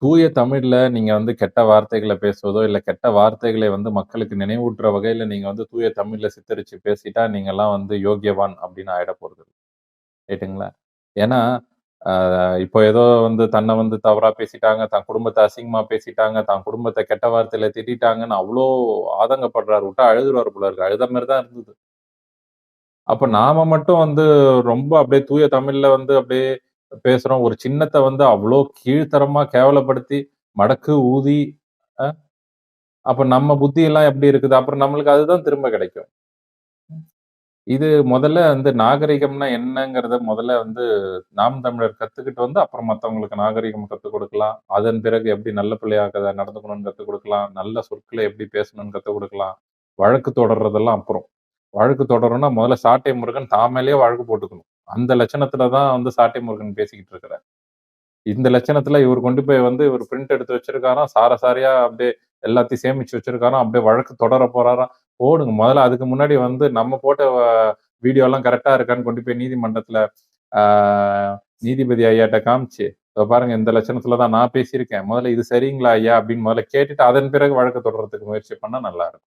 தூய தமிழ்ல நீங்க வந்து கெட்ட வார்த்தைகள பேசுவதோ, இல்ல கெட்ட வார்த்தைகளை வந்து மக்களுக்கு நினைவூட்டுற வகையில நீங்க வந்து தூய தமிழ்ல சித்தரிச்சு பேசிட்டா, நீங்கலாம் வந்து யோக்கியவான் அப்படின்னு ஆயிட போறதில்ல. ரைட்டுங்களா? ஏன்னா, அ இப்போ ஏதோ வந்து தன்ன வந்து தவறா பேசிட்டாங்க, தன் குடும்பத்த அசிங்கமா பேசிட்டாங்க, தன் குடும்பத்த கெட்ட வார்த்தையில திட்டிட்டாங்கன்னு அவ்ளோ ஆதங்கப்படுறாரு. விட்டா அழுதுருவாரு போல இருக்கு. அழுத மாரி தான் இருந்தது. அப்ப நாம மட்டும் வந்து ரொம்ப அப்படியே தூய தமிழ்ல வந்து அப்படியே பேசுறோம். ஒரு சின்னத்த வந்து அவ்ளோ கீழ்த்தரமா கேவலப்படுத்தி, மடக்கு, ஊதி, அ அப்ப நம்ம புத்தியெல்லாம் எப்படி இருக்குது? அப்புறம் நம்மளுக்கு அதுதான் திரும்ப கிடைக்கும். இது முதல்ல வந்து நாகரிகம்னா என்னங்கிறத முதல்ல வந்து நாம் தமிழர் கத்துக்கிட்டு வந்து, அப்புறம் மத்தவங்களுக்கு நாகரிகம் கத்துக் குடுக்கலாம். அதன் பிறகு எப்படி நல்ல பிள்ளையா நடந்துக்கணும்னு கத்துக் குடுக்கலாம். நல்ல சொற்கள எப்படி பேசணும்னு கத்துக் குடுக்கலாம். வழக்கு தொடர்றதெல்லாம் அப்புறம். வழக்கு தொடரணும்னா முதல்ல சாட்டை முருகன் தான் மேலயே வழக்கு போட்டுக்கணும். அந்த லட்சணத்துல தான் வந்து சாட்டை முருகன் பேசிக்கிட்டு இருக்கிறார். இந்த லட்சணத்துல இவரு கொண்டு போய் வந்து இவரு பிரிண்ட் எடுத்து வச்சிருக்காராம். சார சாரையா அப்படியே எல்லாத்தையும் சேமிச்சு வச்சிருக்காராம். அப்படியே வழக்கு தொடர போறாராம். போடுங்க. முதல்ல அதுக்கு முன்னாடி வந்து நம்ம போட்ட வீடியோலாம் கரெக்ட்டா இருக்கான்னு கொண்டு போய் நீதிமன்றத்துல ஆ நீதிபதி ஐயாட்ட காமிச்சு, "இதோ பாருங்க இந்த லட்சணத்துல தான் நான் பேசியிருக்கேன். முதல்ல இது சரிங்களா ஐயா?" அப்படின்னு முதல்ல கேட்டுட்டு, அதன் பிறகு வழக்கு தொடர்றதுக்கு முயற்சி பண்ணா நல்லா இருக்கும்.